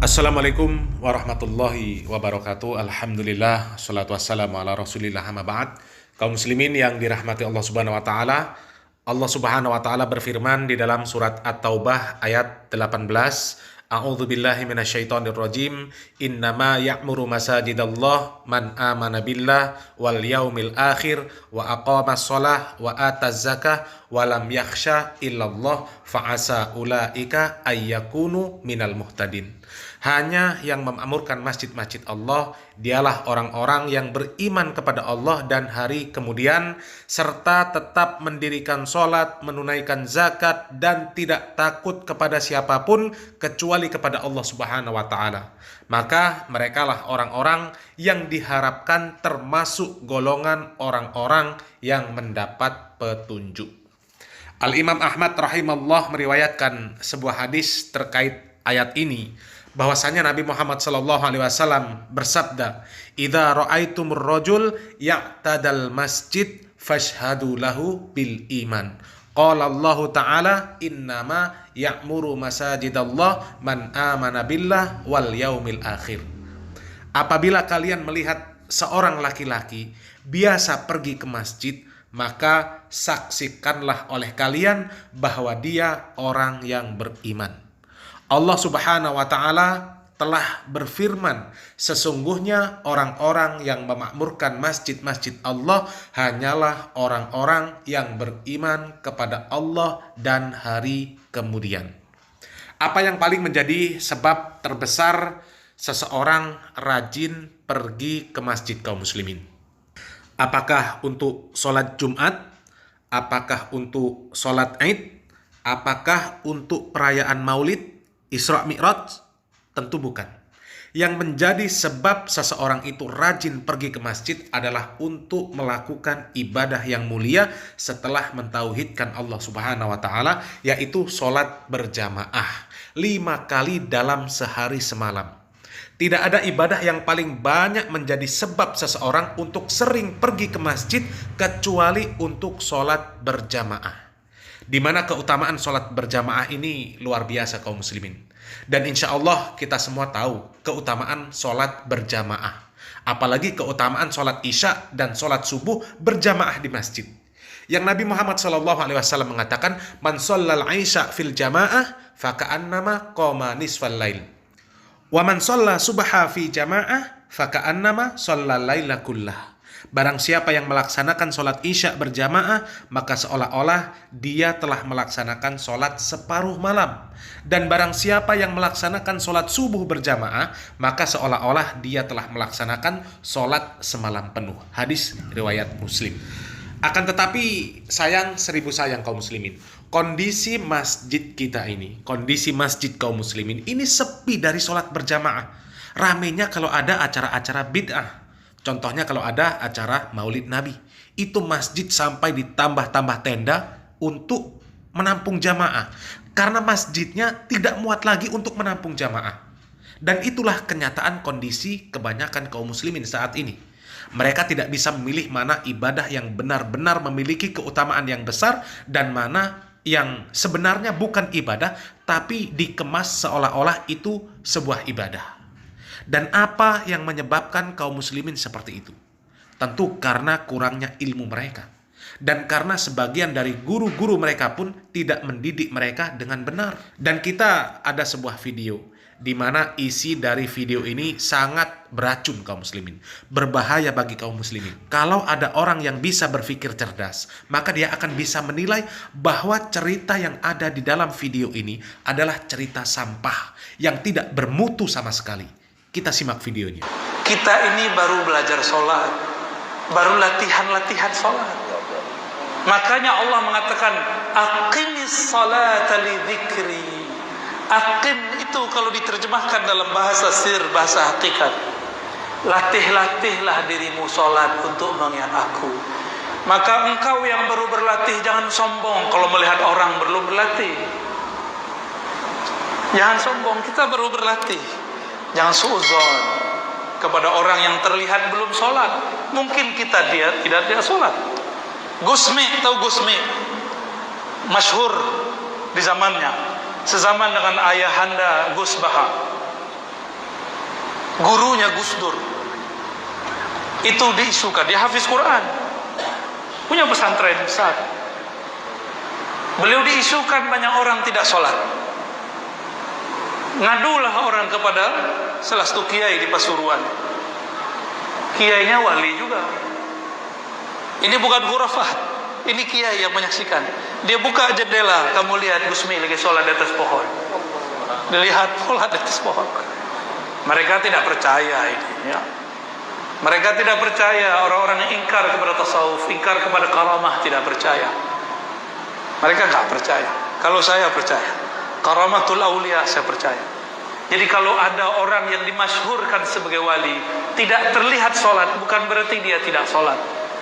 Assalamualaikum warahmatullahi wabarakatuh. Alhamdulillah, salatu wassalamu ala rasulillah, amma ba'd. Kaum muslimin yang dirahmati Allah subhanahu wa ta'ala, Allah subhanahu wa ta'ala berfirman di dalam surat At-Taubah ayat 18, A'udzu billahi minasyaitonir rajim. Innama ya'muru masajidallah man amana billah wal yaumil akhir wa aqamas shalah wa ataz zakah wa lam yakhsha illallah fa'asa ulaika ayyakunu minal muhtadin. Hanya yang memakmurkan masjid-masjid Allah dialah orang-orang yang beriman kepada Allah dan hari kemudian, serta tetap mendirikan sholat, menunaikan zakat, dan tidak takut kepada siapapun kecuali kepada Allah Subhanahu wa Ta'ala. Maka merekalah orang-orang yang diharapkan termasuk golongan orang-orang yang mendapat petunjuk. Al-Imam Ahmad rahimallah meriwayatkan sebuah hadis terkait ayat ini, bahwasanya Nabi Muhammad SAW bersabda, "Idza ra'aitumur rajul ya'tadal masjid fashhadu lahu bil iman." Qala Allah Ta'ala, "Innama ya'muru masajidallah man amana billah wal yaumil akhir." Apabila kalian melihat seorang laki-laki biasa pergi ke masjid, maka saksikanlah oleh kalian bahwa dia orang yang beriman. Allah Subhanahu wa Ta'ala telah berfirman, sesungguhnya orang-orang yang memakmurkan masjid-masjid Allah hanyalah orang-orang yang beriman kepada Allah dan hari kemudian. Apa yang paling menjadi sebab terbesar seseorang rajin pergi ke masjid kaum muslimin? Apakah untuk sholat Jumat? Apakah untuk sholat Id? Apakah untuk perayaan Maulid, Isra Mi'raj? Tentu bukan. Yang menjadi sebab seseorang itu rajin pergi ke masjid adalah untuk melakukan ibadah yang mulia setelah mentauhidkan Allah Subhanahu wa Ta'ala, yaitu sholat berjamaah 5 kali dalam sehari semalam. Tidak ada ibadah yang paling banyak menjadi sebab seseorang untuk sering pergi ke masjid kecuali untuk sholat berjamaah, di mana keutamaan sholat berjamaah ini luar biasa kaum muslimin. Dan insya Allah kita semua tahu keutamaan sholat berjamaah. Apalagi keutamaan sholat isya dan sholat subuh berjamaah di masjid. Yang Nabi Muhammad SAW mengatakan, "Man shallal isya fil jamaah faka'annama qoma nisfal lail. Wa man shalla subha fi jamaah faka'annama shallal laila kullah." Barang siapa yang melaksanakan sholat isya berjamaah, maka seolah-olah dia telah melaksanakan sholat separuh malam. Dan barang siapa yang melaksanakan sholat subuh berjamaah, maka seolah-olah dia telah melaksanakan sholat semalam penuh. Hadis riwayat Muslim. Akan tetapi sayang seribu sayang kaum muslimin, kondisi masjid kita ini, kondisi masjid kaum muslimin ini sepi dari sholat berjamaah. Ramenya kalau ada acara-acara bid'ah. Contohnya kalau ada acara Maulid Nabi, itu masjid sampai ditambah-tambah tenda untuk menampung jamaah, karena masjidnya tidak muat lagi untuk menampung jamaah. Dan itulah kenyataan kondisi kebanyakan kaum muslimin saat ini. Mereka tidak bisa memilih mana ibadah yang benar-benar memiliki keutamaan yang besar dan mana yang sebenarnya bukan ibadah tapi dikemas seolah-olah itu sebuah ibadah. Dan apa yang menyebabkan kaum muslimin seperti itu? Tentu karena kurangnya ilmu mereka. Dan karena sebagian dari guru-guru mereka pun tidak mendidik mereka dengan benar. Dan kita ada sebuah video di mana isi dari video ini sangat beracun kaum muslimin. Berbahaya bagi kaum muslimin. Kalau ada orang yang bisa berpikir cerdas, maka dia akan bisa menilai bahwa cerita yang ada di dalam video ini adalah cerita sampah yang tidak bermutu sama sekali. Kita simak videonya. Kita ini baru belajar sholat, baru latihan sholat. Makanya Allah mengatakan, aqimis sholata li dzikri. Aqim itu kalau diterjemahkan dalam bahasa sir, bahasa hakikat, latih-latihlah dirimu sholat untuk mengingat aku. Maka engkau yang baru berlatih jangan sombong kalau melihat orang belum berlatih. Jangan sombong, kita baru berlatih. Jangan suudzon kepada orang yang terlihat belum sholat. Mungkin kita tidak sholat. Gusmi, tahu Gusmi? Masyhur di zamannya, sezaman dengan ayahanda Gus Baha. gurunya Gus Dur. Itu diisukan, dia hafiz Quran, punya pesantren besar. Beliau diisukan banyak orang tidak sholat. Ngadulah orang kepada salah satu kiai di Pasuruan. Kiainya wali juga. Ini bukan khurafat, ini kiai yang menyaksikan. Dia buka jendela, kamu lihat Gusmi lagi sholat di atas pohon. Dilihat sholat di atas pohon. Mereka tidak percaya ini, ya. Mereka tidak percaya, orang-orang yang ingkar kepada tasawuf, ingkar kepada karamah, tidak percaya. Mereka nggak percaya. Kalau saya percaya, karamatul aulia saya percaya. Jadi kalau ada orang yang dimasyhurkan sebagai wali, tidak terlihat sholat, bukan berarti dia tidak sholat.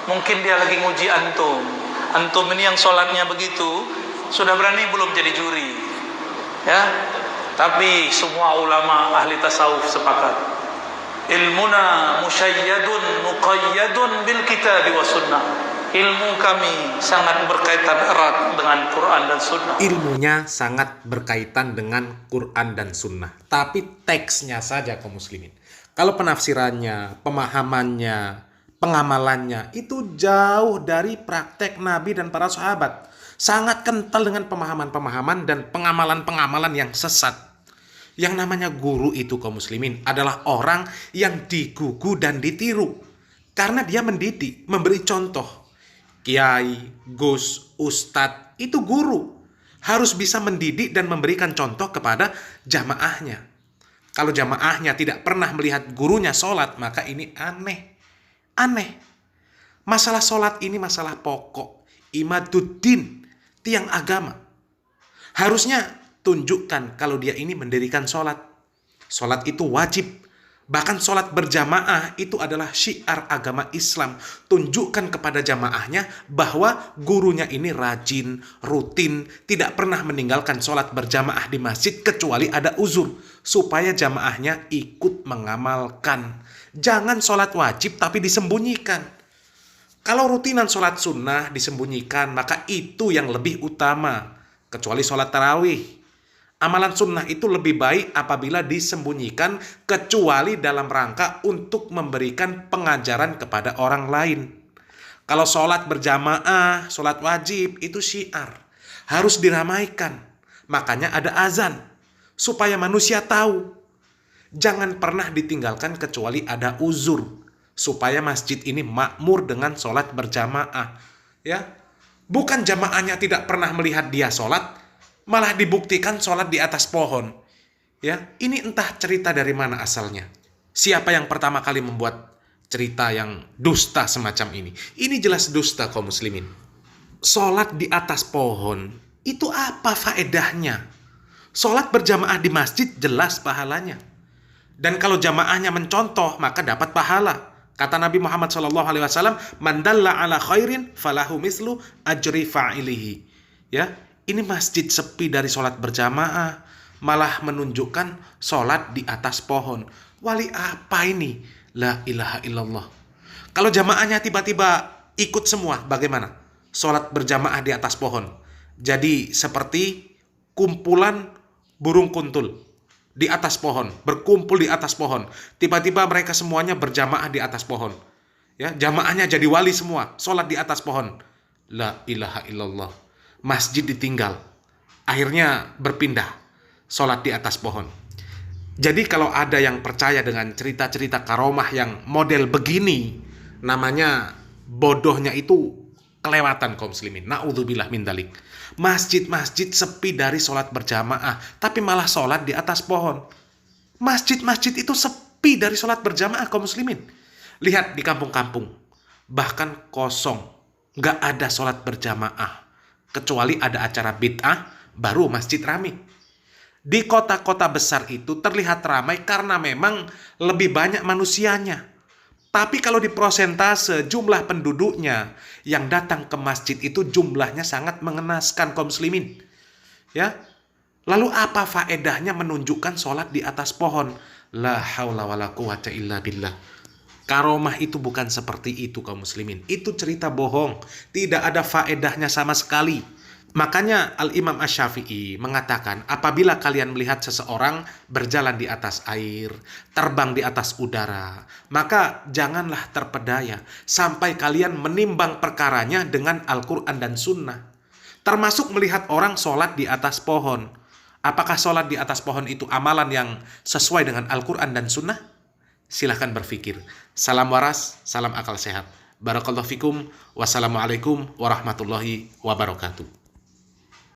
Mungkin dia lagi nguji antum. Antum ini yang sholatnya begitu, sudah berani belum jadi juri? Ya. Tapi semua ulama ahli tasawuf sepakat, ilmuna musyayyadun muqayyadun bil kitab wa sunnah. Ilmu kami sangat berkaitan erat dengan Quran dan Sunnah. Ilmunya sangat berkaitan dengan Quran dan Sunnah. Tapi teksnya saja kaum muslimin. Kalau penafsirannya, pemahamannya, pengamalannya itu jauh dari praktek Nabi dan para sahabat. Sangat kental dengan pemahaman-pemahaman dan pengamalan-pengamalan yang sesat. Yang namanya guru itu kaum muslimin adalah orang yang digugu dan ditiru. Karena dia mendidik, memberi contoh. Kiai, gus, ustadz, itu guru. Harus bisa mendidik dan memberikan contoh kepada jamaahnya. Kalau jamaahnya tidak pernah melihat gurunya sholat, maka ini aneh. Aneh. Masalah sholat ini masalah pokok. Imaduddin, tiang agama. Harusnya tunjukkan kalau dia ini mendirikan sholat. Sholat itu wajib. Bahkan sholat berjamaah itu adalah syiar agama Islam. Tunjukkan kepada jamaahnya bahwa gurunya ini rajin, rutin, tidak pernah meninggalkan sholat berjamaah di masjid kecuali ada uzur. Supaya jamaahnya ikut mengamalkan. Jangan sholat wajib tapi disembunyikan. Kalau rutinan sholat sunnah disembunyikan, maka itu yang lebih utama. Kecuali sholat tarawih. Amalan sunnah itu lebih baik apabila disembunyikan kecuali dalam rangka untuk memberikan pengajaran kepada orang lain. Kalau sholat berjamaah, sholat wajib itu syiar. Harus diramaikan. Makanya ada azan. Supaya manusia tahu. Jangan pernah ditinggalkan kecuali ada uzur. Supaya masjid ini makmur dengan sholat berjamaah. Ya, bukan jamaahnya tidak pernah melihat dia sholat, malah dibuktikan sholat di atas pohon. Ya, ini entah cerita dari mana asalnya. Siapa yang pertama kali membuat cerita yang dusta semacam ini? Ini jelas dusta kaum muslimin. Sholat di atas pohon, itu apa faedahnya? Sholat berjamaah di masjid jelas pahalanya. Dan kalau jamaahnya mencontoh, maka dapat pahala. Kata Nabi Muhammad SAW, "Man dalla ala khairin falahu mislu ajri fa'ilihi." Ya, ini masjid sepi dari sholat berjamaah, malah menunjukkan sholat di atas pohon. Wali apa ini? La ilaha illallah. Kalau jamaahnya tiba-tiba ikut semua, bagaimana? Sholat berjamaah di atas pohon. Jadi seperti kumpulan burung kuntul di atas pohon, berkumpul di atas pohon. Tiba-tiba mereka semuanya berjamaah di atas pohon. Ya, jamaahnya jadi wali semua, sholat di atas pohon. La ilaha illallah. Masjid ditinggal. Akhirnya berpindah, sholat di atas pohon. Jadi kalau ada yang percaya dengan cerita-cerita karomah yang model begini, namanya bodohnya itu kelewatan kaum muslimin. Na'udzubillah min dzalik. Masjid-masjid sepi dari sholat berjamaah, tapi malah sholat di atas pohon. Masjid-masjid itu sepi dari sholat berjamaah kaum muslimin. Lihat di kampung-kampung, bahkan kosong, gak ada sholat berjamaah. Kecuali ada acara bid'ah, baru masjid ramai. Di kota-kota besar itu terlihat ramai karena memang lebih banyak manusianya. Tapi kalau di prosentase jumlah penduduknya yang datang ke masjid itu jumlahnya sangat mengenaskan kaum muslimin. Ya. Lalu apa faedahnya menunjukkan sholat di atas pohon? La haula wala quwata illa billah. Karomah itu bukan seperti itu kaum muslimin. Itu cerita bohong. Tidak ada faedahnya sama sekali. Makanya Al-Imam Asy-Syafi'i mengatakan, apabila kalian melihat seseorang berjalan di atas air, terbang di atas udara, maka janganlah terpedaya sampai kalian menimbang perkaranya dengan Al-Quran dan Sunnah. Termasuk melihat orang sholat di atas pohon. Apakah sholat di atas pohon itu amalan yang sesuai dengan Al-Quran dan Sunnah? Silahkan berpikir. Salam waras, salam akal sehat. Barakallahu fikum. Wassalamualaikum warahmatullahi wabarakatuh.